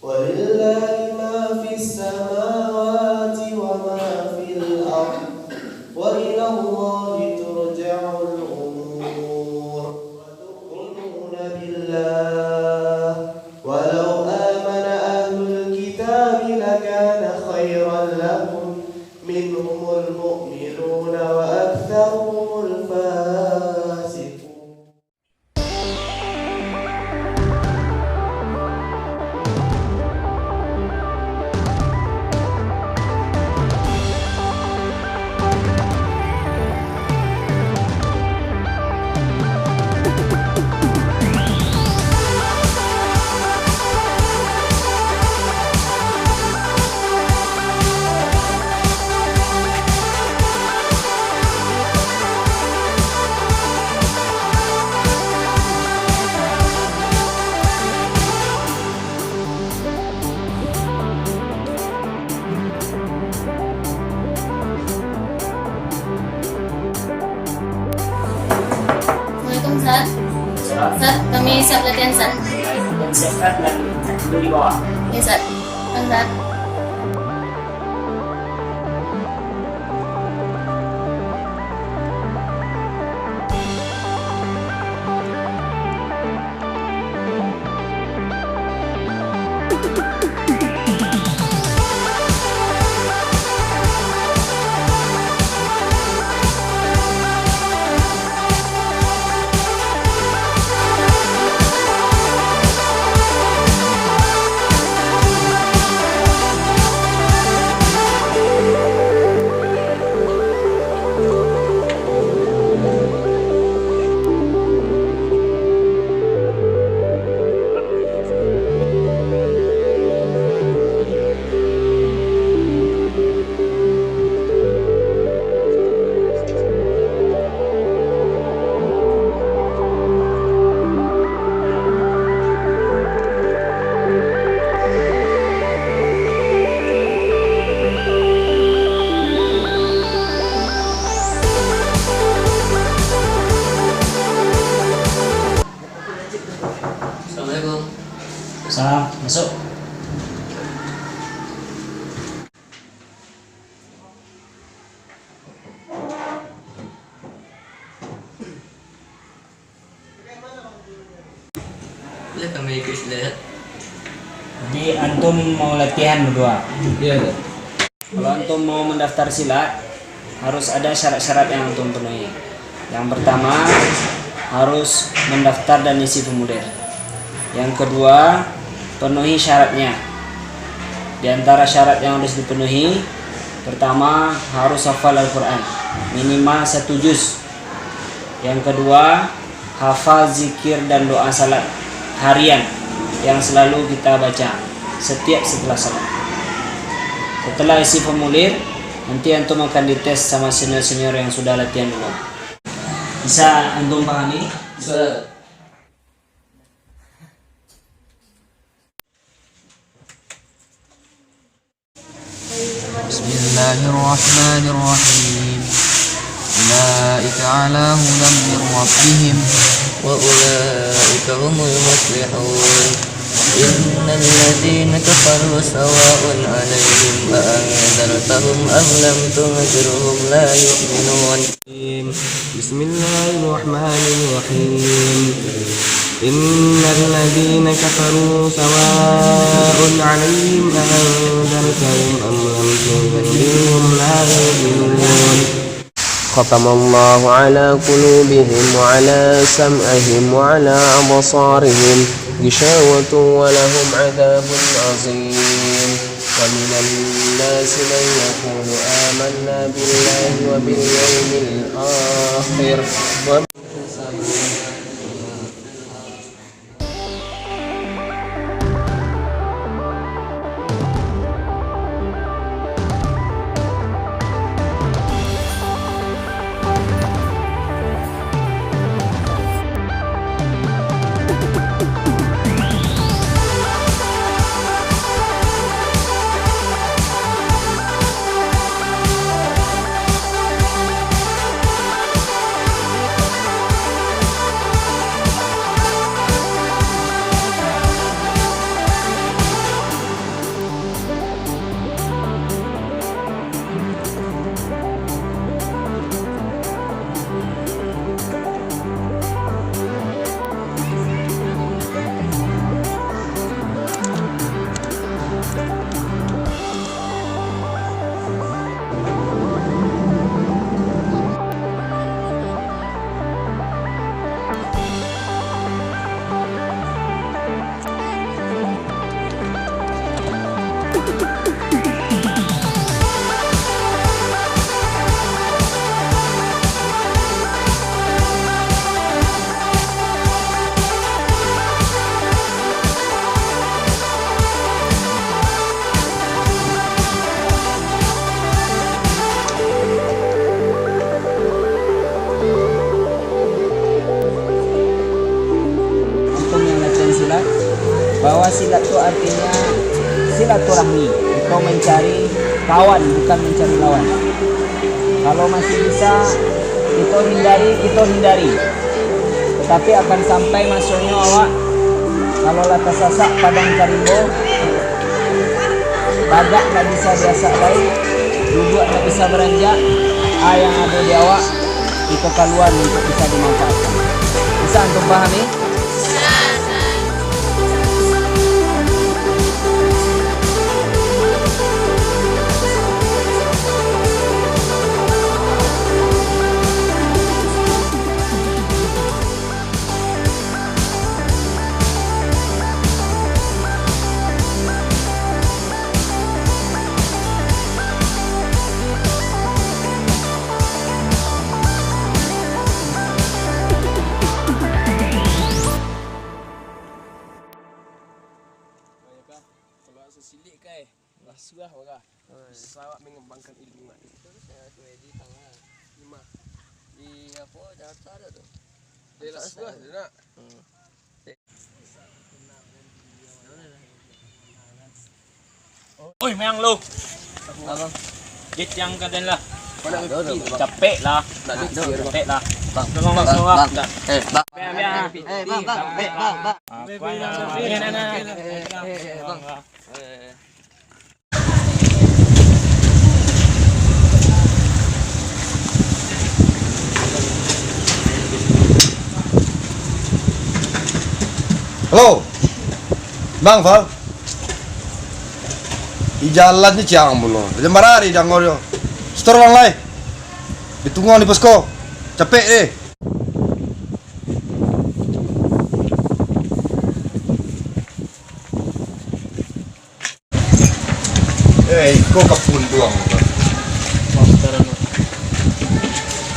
ولله ما في السماوات وما في الأرض وإلى الله ترجع الأمور وتؤمنون بالله ولو آمن أهل الكتاب لكان خيرا لهم منهم المؤمنون وأكثرهم الفاسقون. Sat, kami siap latihan, Sat. Siapkan dan dulu di bawah. Ya, Sat. Sat. Assalamualaikum. Salam, masuk. Boleh kami ikut lihat? Jadi antum mau latihan berdua. Iya. Kalau antum mau mendaftar silat, harus ada syarat-syarat yang antum penuhi. Yang pertama, harus mendaftar dan isi formulir. Yang kedua, penuhi syaratnya. Di antara syarat yang harus dipenuhi, pertama harus hafal Al-Quran, minimal 1 juz. Yang kedua, hafal zikir dan doa salat harian yang selalu kita baca setiap setelah salat. Setelah isi formulir, nanti antum akan dites sama senior-senior yang sudah latihan dulu. Bisa antum pahami? Bisa. Bismillahirrahmanirrahim. Ulaika ala hudan min rabbihim wa ulaika humul muflihun. Innal ladzina kafaru sawa'un 'alaihim a anzartahum am lam tunzirhum la yu'minun. Bismillahirrahmanirrahim. Innal ladzina kafaru sawa'un 'alaihim a anzartahum am lam tunzirhum la yu'minun. Khatamallahu ala qulubihim wa ala sam'ihim wa ala absarihim ghishawatun wa lahum 'adzabun 'azim. Wa minan nasi man yaqulu amanna billahi wa bil yawmil akhir wa silat itu artinya silaturahmi. Kau mencari kawan, bukan mencari lawan. Kalau masih bisa kita hindari. Tetapi akan sampai masuknya awak kalau lata sasak padang karimbo, bagak tak bisa biasa lain, duduk tak bisa beranjak, yang ada di awak itu keluar untuk bisa dimanfaatkan. Bisa antum pahami? Sawak mengembangkan ilmu mak. Lima. Di apa Jakarta ada tu. Dia lah sudah dia nak. Oi, mayang lu. Abang. Git yang kaden lah. Ada. Capek lah. Nak dia Capek lah. Bang. Tolong Bang. masuk ah. Bang. Halo, Bang Fal. Di jalan ni ciang mulu. Jam berapa dah ngor? Store orang lain. Ditunggu di posko. Capek deh. Kau kapun tuang.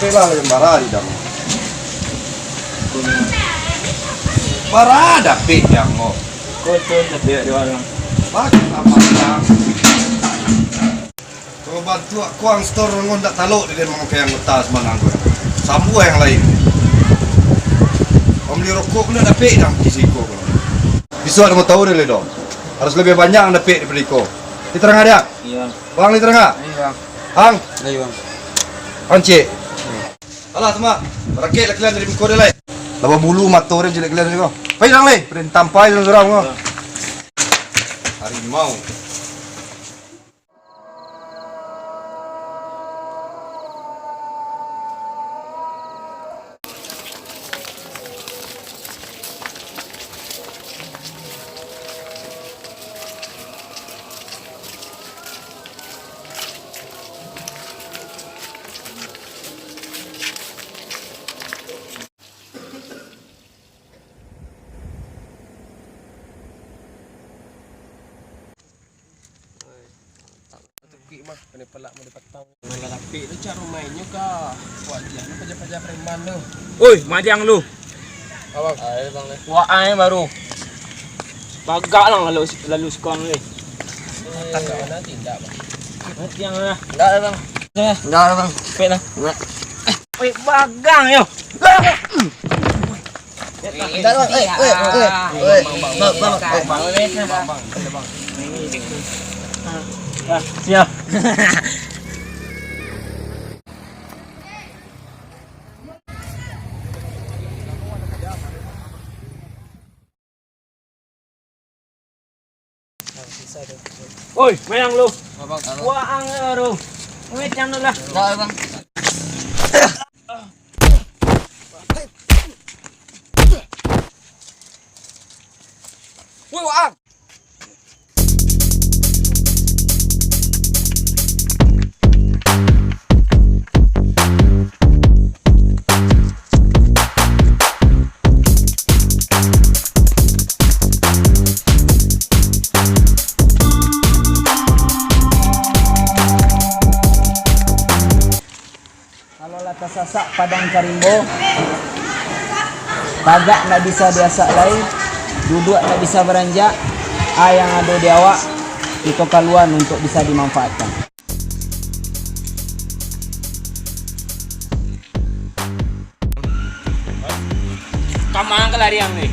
Pelah jam berapa dah? Parada pe yang ngor. Kotor tapi di warung. Pakai apa yang? Kalau bantu aku ang store ngon tak taluk dia mau kayak ngetas mana aku. Sambu yang lain. Om beli rokok pun ada pe dah kisiko. Besok ada mau tahu dia dong. Harus lebih banyak ada pe daripada iko. Diterang ada? Iya. Bang diterang tak? Iya. Hang? Iya bang. Anci. Alah semua. Rakit lah kalian dari muka dia lain. Lama bulu mata dia jelek kalian juga. Pai dang leh, perintah pai seorang kau. Harimau. Tukik mah kena pelak mau dipatang. Main lapik tu cara mainnya kah? Buat dia ni pajak-pajak preman tu. Oi, majang lu. Abang. Ada bang leh. Wah, baru. Bagak lah lalu sekarang ni. Tak mana tindak bang. Mati yang lah. Enggak ada bang. Enggak ada bang. Cepet lah. Enggak. Oi, bagang yo. Enggak bang. Bang. Ya, siap. Oi, mayang lu. Abang. Wah, ang baru. Wait, yang lu lah. Enggak ada bang. Woi, Wang. Kalau lata sasak padang karimbo, bagak tak bisa biasa lain, duduk tak bisa beranjak, yang ada di awak itu keluar untuk bisa dimanfaatkan. Kamang kelarian ni.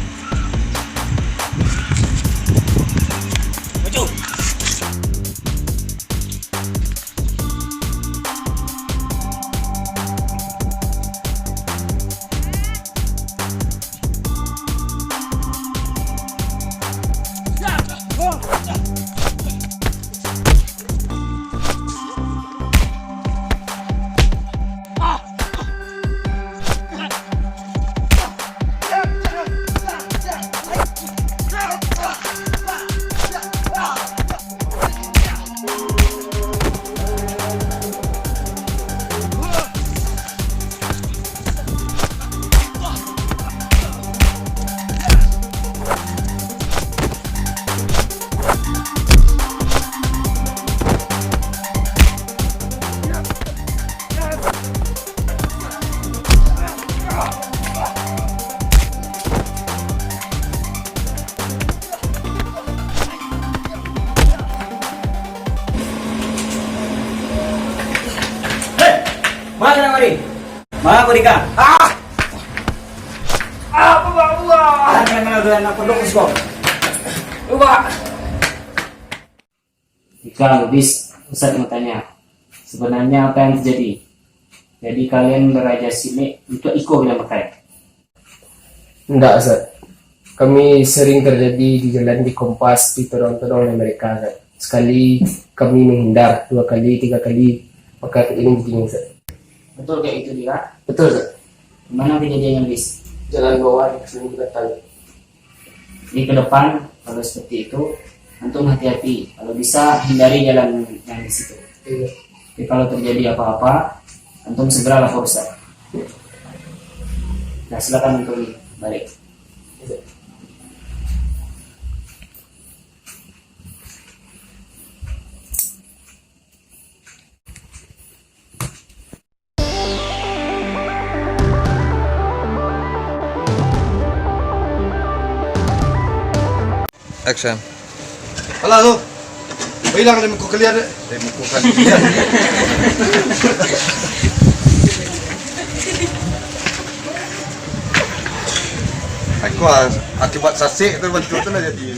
Mana kena mari? Mana Kodika? Kena dua anak pondok kok. Jika habis Ustaz mau tanya, sebenarnya apa yang terjadi? Jadi kalian beraja sini untuk Iko bilang pakai. Enggak, Ustaz. Kami sering terjadi di jalan di Kompas, ditodong-todong oleh mereka, Ustaz. Sekali kami menghindar, 2 kali, 3 kali, maka ini begini, Ustaz. Betul kayak itu dia? Betul, Ustaz. Mana kejadiannya bis? Jalan bawah sini kita tahu. Di ke depan kalau seperti itu, antum hati-hati. Kalau bisa hindari jalan yang di situ. Iya. Tapi kalau terjadi apa-apa, antum segera lapor Ustaz. Nah, silakan antum balik. Action. Alah tu. Hilang dari muka kalian. Dari muka kalian. Aku akibat sasik tu bentuk tu lah jadi.